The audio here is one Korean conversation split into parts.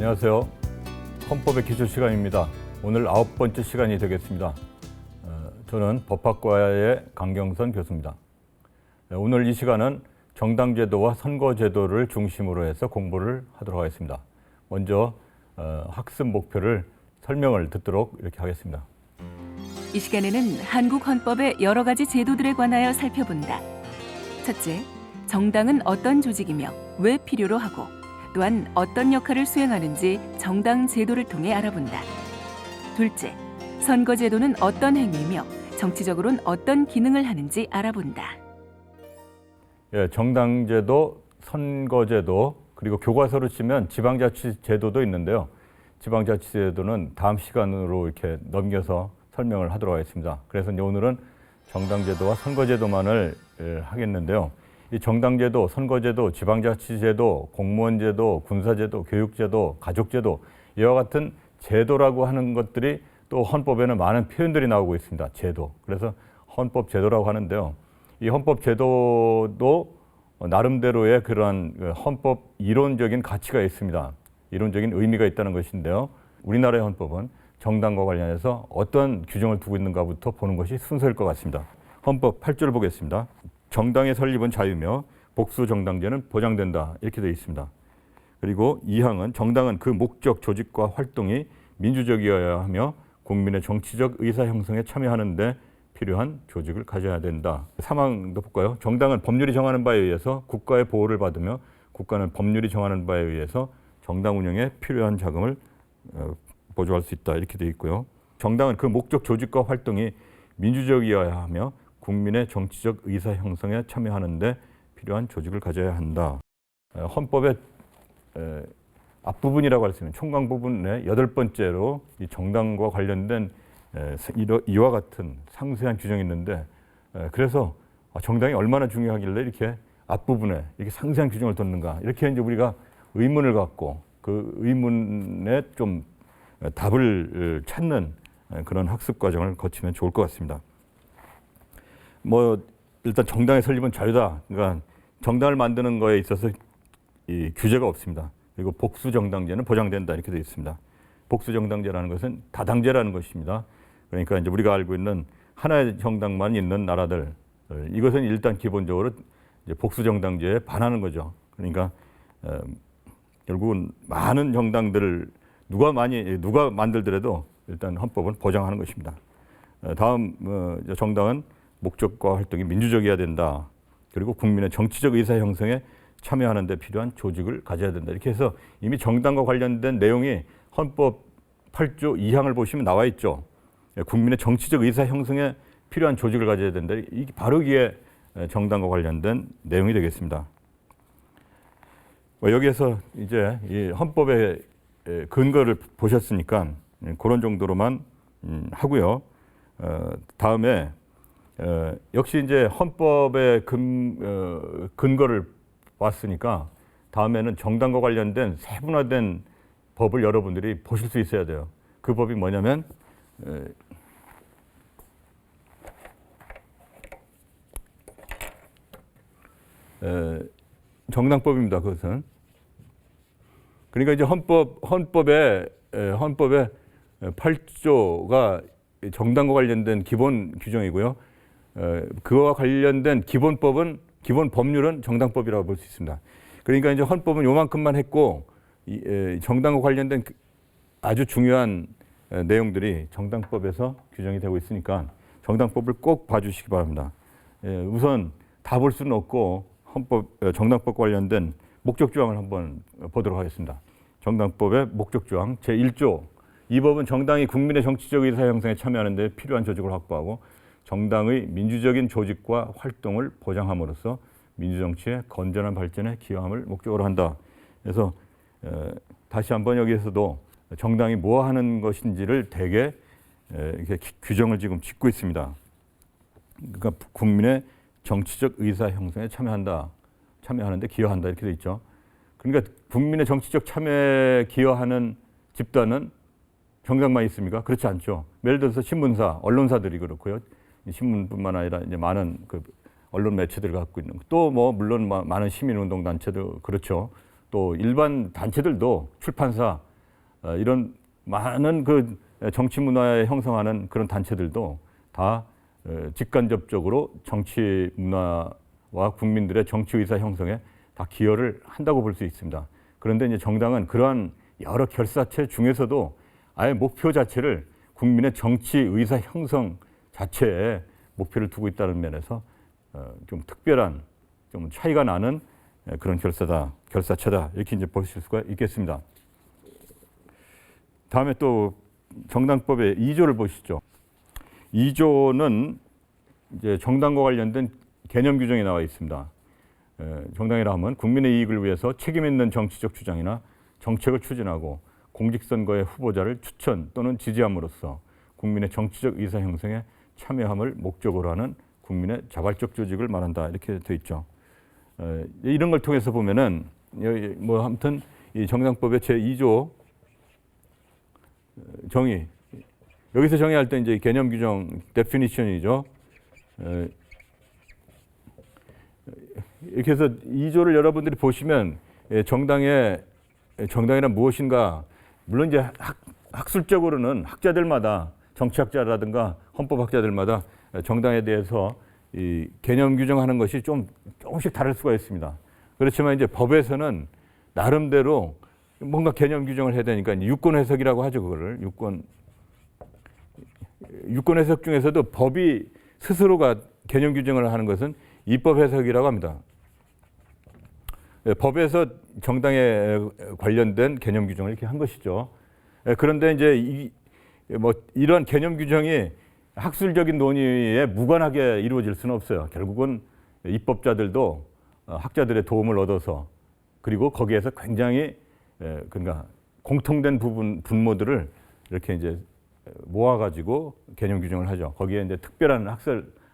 안녕하세요. 헌법의 기초 시간입니다. 오늘 9번째 시간이 되겠습니다. 저는 법학과의 강경선 교수입니다. 오늘 이 시간은 정당제도와 선거제도를 중심으로 해서 공부를 하도록 하겠습니다. 먼저 학습 목표를 설명을 듣도록 이렇게 하겠습니다. 이 시간에는 한국 헌법의 여러 가지 제도들에 관하여 살펴본다. 첫째, 정당은 어떤 조직이며 왜 필요로 하고 또한 어떤 역할을 수행하는지 정당 제도를 통해 알아본다. 둘째, 선거제도는 어떤 행위이며 정치적으로는 어떤 기능을 하는지 알아본다. 정당제도, 선거제도, 그리고 교과서로 치면 지방자치제도도 있는데요. 지방자치제도는 다음 시간으로 이렇게 넘겨서 설명을 하도록 하겠습니다. 그래서 오늘은 정당제도와 선거제도만을 하겠는데요. 이 정당제도, 선거제도, 지방자치제도, 공무원제도, 군사제도, 교육제도, 가족제도 이와 같은 제도라고 하는 것들이 또 헌법에는 많은 표현들이 나오고 있습니다. 제도. 그래서 헌법제도라고 하는데요. 이 헌법제도도 나름대로의 그러한 헌법 이론적인 가치가 있습니다. 이론적인 의미가 있다는 것인데요. 우리나라의 헌법은 정당과 관련해서 어떤 규정을 두고 있는가부터 보는 것이 순서일 것 같습니다. 헌법 8조를 보겠습니다. 정당의 설립은 자유며 복수 정당제는 보장된다. 이렇게 되어 있습니다. 그리고 2항은 정당은 그 목적, 조직과 활동이 민주적이어야 하며 국민의 정치적 의사 형성에 참여하는 데 필요한 조직을 가져야 된다. 3항도 볼까요? 정당은 법률이 정하는 바에 의해서 국가의 보호를 받으며 국가는 법률이 정하는 바에 의해서 정당 운영에 필요한 자금을 보조할 수 있다. 이렇게 되어 있고요. 정당은 그 목적, 조직과 활동이 민주적이어야 하며 국민의 정치적 의사 형성에 참여하는 데 필요한 조직을 가져야 한다. 헌법의 앞부분이라고 할 수 있는 총강 부분의 8번째로 이 정당과 관련된 이와 같은 상세한 규정이 있는데 그래서 정당이 얼마나 중요하길래 이렇게 앞부분에 이렇게 상세한 규정을 뒀는가 이렇게 이제 우리가 의문을 갖고 그 의문에 좀 답을 찾는 그런 학습 과정을 거치면 좋을 것 같습니다. 일단 정당의 설립은 자유다. 그러니까 정당을 만드는 거에 있어서 이 규제가 없습니다. 그리고 복수 정당제는 보장된다 이렇게 되어 있습니다. 복수 정당제라는 것은 다당제라는 것입니다. 그러니까 이제 우리가 알고 있는 하나의 정당만 있는 나라들 이것은 일단 기본적으로 이제 복수 정당제에 반하는 거죠. 그러니까 결국은 많은 정당들을 누가 만들더라도 일단 헌법은 보장하는 것입니다. 다음 정당은 목적과 활동이 민주적이어야 된다. 그리고 국민의 정치적 의사 형성에 참여하는 데 필요한 조직을 가져야 된다. 이렇게 해서 이미 정당과 관련된 내용이 헌법 8조 2항을 보시면 나와 있죠. 국민의 정치적 의사 형성에 필요한 조직을 가져야 된다. 이게 바로 이게 정당과 관련된 내용이 되겠습니다. 여기에서 이제 이 헌법의 근거를 보셨으니까 그런 정도로만 하고요. 다음에 역시 이제 헌법의 근거를 봤으니까 다음에는 정당과 관련된 세분화된 법을 여러분들이 보실 수 있어야 돼요. 그 법이 뭐냐면 정당법입니다. 그것은. 그러니까 이제 헌법의 8조가 정당과 관련된 기본 규정이고요. 그와 관련된 기본 법률은 정당법이라고 볼 수 있습니다. 그러니까 이제 헌법은 요만큼만 했고 정당과 관련된 아주 중요한 내용들이 정당법에서 규정이 되고 있으니까 정당법을 꼭 봐주시기 바랍니다. 우선 다 볼 수는 없고 정당법과 관련된 목적조항을 한번 보도록 하겠습니다. 정당법의 목적조항 제1조 이 법은 정당이 국민의 정치적 의사 형성에 참여하는 데 필요한 조직을 확보하고 정당의 민주적인 조직과 활동을 보장함으로써 민주정치의 건전한 발전에 기여함을 목적으로 한다. 그래서 다시 한번 여기에서도 정당이 뭐 하는 것인지를 대개 이렇게 규정을 지금 짓고 있습니다. 그러니까 국민의 정치적 의사 형성에 참여하는데 기여한다 이렇게 돼 있죠. 그러니까 국민의 정치적 참여에 기여하는 집단은 정당만 있습니까? 그렇지 않죠. 예를 들어서 신문사, 언론사들이 그렇고요. 신문뿐만 아니라 이제 많은 그 언론 매체들을 갖고 있는 또 뭐 물론 많은 시민운동 단체도 그렇죠. 또 일반 단체들도 출판사, 이런 많은 그 정치 문화에 형성하는 그런 단체들도 다 직간접적으로 정치 문화와 국민들의 정치 의사 형성에 다 기여를 한다고 볼 수 있습니다. 그런데 이제 정당은 그러한 여러 결사체 중에서도 아예 목표 자체를 국민의 정치 의사 형성 자체에 목표를 두고 있다는 면에서 좀 특별한 좀 차이가 나는 그런 결사체다 이렇게 이제 보실 수가 있겠습니다. 다음에 또 정당법의 2조를 보시죠. 2조는 이제 정당과 관련된 개념 규정이 나와 있습니다. 정당이라 하면 국민의 이익을 위해서 책임 있는 정치적 주장이나 정책을 추진하고 공직선거의 후보자를 추천 또는 지지함으로써 국민의 정치적 의사 형성에 참여함을 목적으로 하는 국민의 자발적 조직을 말한다 이렇게 돼 있죠. 이런 걸 통해서 보면은 뭐 아무튼 이 정당법의 제2조 정의 여기서 정의할 때 이제 개념 규정 definition이죠. 이렇게 해서 2조를 여러분들이 보시면 정당이란 무엇인가 물론 이제 학술적으로는 학자들마다 정치학자라든가 헌법학자들마다 정당에 대해서 이 개념 규정하는 것이 조금씩 다를 수가 있습니다. 그렇지만 이제 법에서는 나름대로 뭔가 개념 규정을 해야 되니까 유권 해석이라고 하죠. 그거를 유권 해석 중에서도 법이 스스로가 개념 규정을 하는 것은 입법 해석이라고 합니다. 법에서 정당에 관련된 개념 규정을 이렇게 한 것이죠. 그런데 이제 이런 개념 규정이 학술적인 논의에 무관하게 이루어질 수는 없어요. 결국은 입법자들도 학자들의 도움을 얻어서 그리고 거기에서 굉장히 그러니까 공통된 분모들을 이렇게 이제 모아가지고 개념 규정을 하죠. 거기에 이제 특별한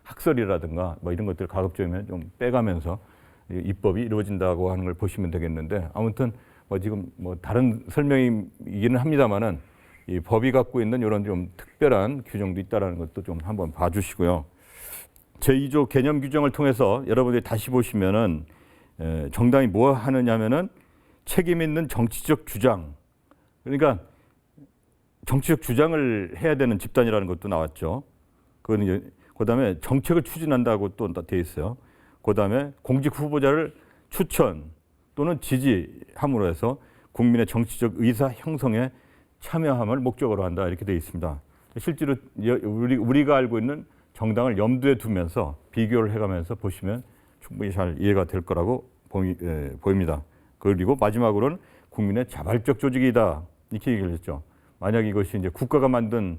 학설이라든가 뭐 이런 것들 가급적이면 좀 빼가면서 입법이 이루어진다고 하는 걸 보시면 되겠는데 아무튼 뭐 지금 뭐 다른 설명이기는 합니다만은 이 법이 갖고 있는 이런 좀 특별한 규정도 있다라는 것도 좀 한번 봐주시고요. 제2조 개념 규정을 통해서 여러분들이 다시 보시면은 정당이 뭐 하느냐면은 책임 있는 정치적 주장 그러니까 정치적 주장을 해야 되는 집단이라는 것도 나왔죠. 그다음에 정책을 추진한다고 또 돼 있어요. 그다음에 공직 후보자를 추천 또는 지지함으로 해서 국민의 정치적 의사 형성에 참여함을 목적으로 한다 이렇게 되어 있습니다. 실제로 우리가 알고 있는 정당을 염두에 두면서 비교를 해가면서 보시면 충분히 잘 이해가 될 거라고 보입니다. 그리고 마지막으로는 국민의 자발적 조직이다 이렇게 얘기를 했죠. 만약 이것이 이제 국가가 만든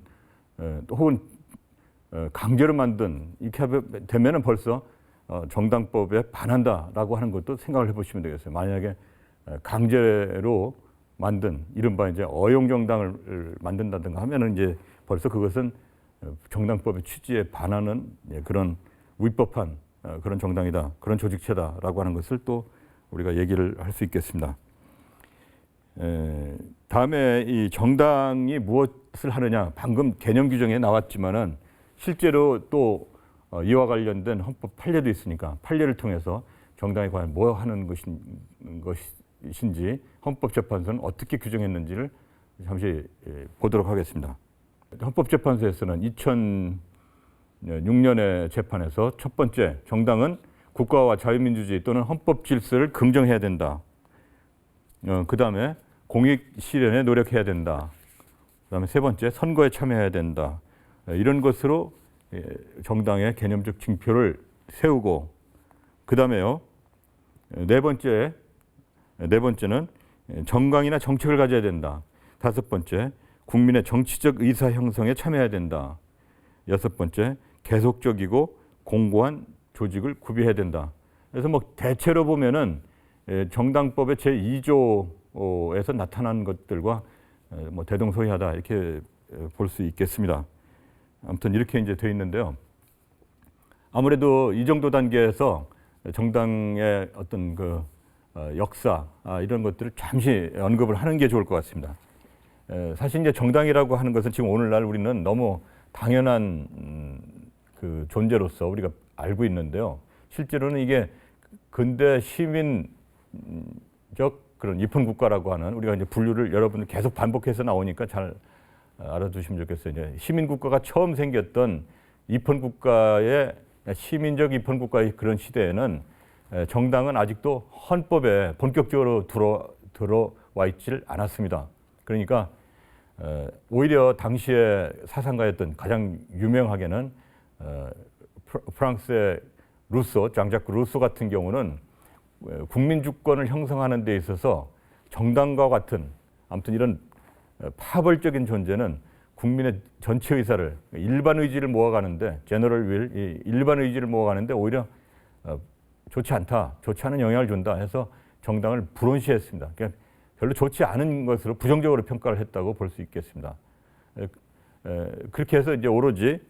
혹은 강제로 만든 이렇게 되면은 벌써 정당법에 반한다라고 하는 것도 생각을 해보시면 되겠어요. 만약에 강제로 만든 이른바 이제 어용정당을 만든다든가 하면은 이제 벌써 그것은 정당법의 취지에 반하는 그런 위법한 그런 정당이다, 그런 조직체다라고 하는 것을 또 우리가 얘기를 할 수 있겠습니다. 다음에 이 정당이 무엇을 하느냐, 방금 개념 규정에 나왔지만은 실제로 또 이와 관련된 헌법 판례도 있으니까 판례를 통해서 정당이 과연 뭐 하는 것인지 헌법재판소는 어떻게 규정했는지를 잠시 보도록 하겠습니다. 헌법재판소에서는 2006년의 재판에서 첫 번째, 정당은 국가와 자유민주주의 또는 헌법 질서를 긍정해야 된다. 그 다음에 공익 실현에 노력해야 된다. 그 다음에 세 번째, 선거에 참여해야 된다. 이런 것으로 정당의 개념적 징표를 세우고, 그 다음에요, 네 번째는 정강이나 정책을 가져야 된다. 다섯 번째, 국민의 정치적 의사 형성에 참여해야 된다. 여섯 번째, 계속적이고 공고한 조직을 구비해야 된다. 그래서 뭐 대체로 보면은 정당법의 제2조에서 나타난 것들과 뭐 대동소이하다 이렇게 볼 수 있겠습니다. 아무튼 이렇게 이제 돼 있는데요. 아무래도 이 정도 단계에서 정당의 어떤 그 역사 이런 것들을 잠시 언급을 하는 게 좋을 것 같습니다. 사실 이제 정당이라고 하는 것은 지금 오늘날 우리는 너무 당연한 그 존재로서 우리가 알고 있는데요. 실제로는 이게 근대 시민적 그런 입헌 국가라고 하는 우리가 이제 분류를 여러분들 계속 반복해서 나오니까 잘 알아두시면 좋겠어요. 이제 시민 국가가 처음 생겼던 입헌 국가의 시민적 입헌 국가의 그런 시대에는 정당은 아직도 헌법에 본격적으로 들어와 있질 않았습니다. 그러니까 오히려 당시에 사상가였던 가장 유명하게는 프랑스의 루소, 장자크 루소 같은 경우는 국민 주권을 형성하는 데 있어서 정당과 같은 아무튼 이런 파벌적인 존재는 국민의 전체 의사를 일반 의지를 모아가는데 제너럴 윌, 일반 의지를 모아가는데 오히려 좋지 않다, 좋지 않은 영향을 준다 해서 정당을 불온시했습니다. 그러니까 별로 좋지 않은 것으로 부정적으로 평가를 했다고 볼 수 있겠습니다. 그렇게 해서 이제 오로지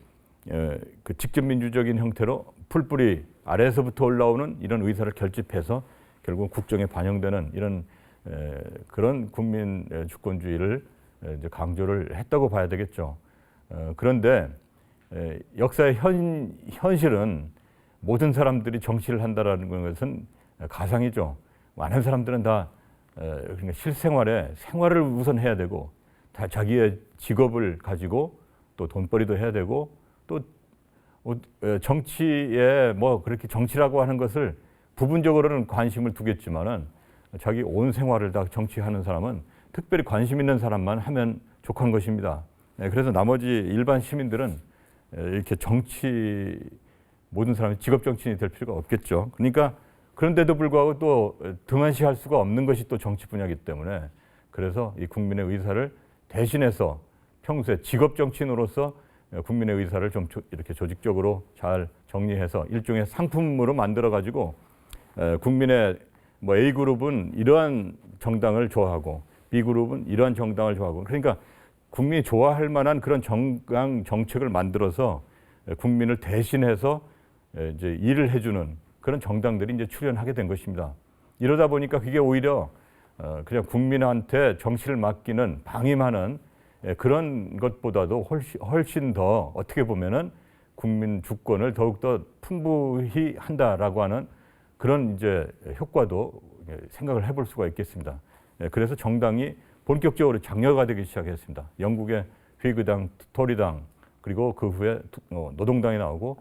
그 직접 민주적인 형태로 풀뿌리 아래에서부터 올라오는 이런 의사를 결집해서 결국 국정에 반영되는 이런 그런 국민 주권주의를 이제 강조를 했다고 봐야 되겠죠. 그런데 역사의 현실은 모든 사람들이 정치를 한다라는 것은 가상이죠. 많은 사람들은 다 그러니까 실생활에 생활을 우선 해야 되고 다 자기의 직업을 가지고 또 돈벌이도 해야 되고 또 정치에 뭐 그렇게 정치라고 하는 것을 부분적으로는 관심을 두겠지만은 자기 온 생활을 다 정치하는 사람은 특별히 관심 있는 사람만 하면 족한 것입니다. 그래서 나머지 일반 시민들은 이렇게 모든 사람이 직업 정치인이 될 필요가 없겠죠. 그러니까 그런데도 불구하고 또 등한시할 수가 없는 것이 또 정치 분야이기 때문에 그래서 이 국민의 의사를 대신해서 평소에 직업 정치인으로서 국민의 의사를 좀 이렇게 조직적으로 잘 정리해서 일종의 상품으로 만들어 가지고 국민의 뭐 A 그룹은 이러한 정당을 좋아하고 B 그룹은 이러한 정당을 좋아하고 그러니까 국민이 좋아할 만한 그런 정당 정책을 만들어서 국민을 대신해서 이제 일을 해주는 그런 정당들이 이제 출현하게 된 것입니다. 이러다 보니까 그게 오히려 그냥 국민한테 정치를 맡기는 방임하는 그런 것보다도 훨씬 더 어떻게 보면은 국민 주권을 더욱더 풍부히 한다라고 하는 그런 이제 효과도 생각을 해볼 수가 있겠습니다. 그래서 정당이 본격적으로 장려가 되기 시작했습니다. 영국의 휘그당, 토리당 그리고 그 후에 노동당이 나오고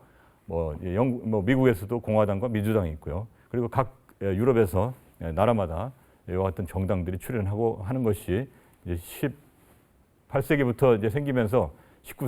뭐 미국에서도 공화당과 민주당이 있고요. 그리고 각 유럽에서 나라마다 이와 같은 정당들이 출현하고 하는 것이 이제 18세기부터 이제 생기면서 19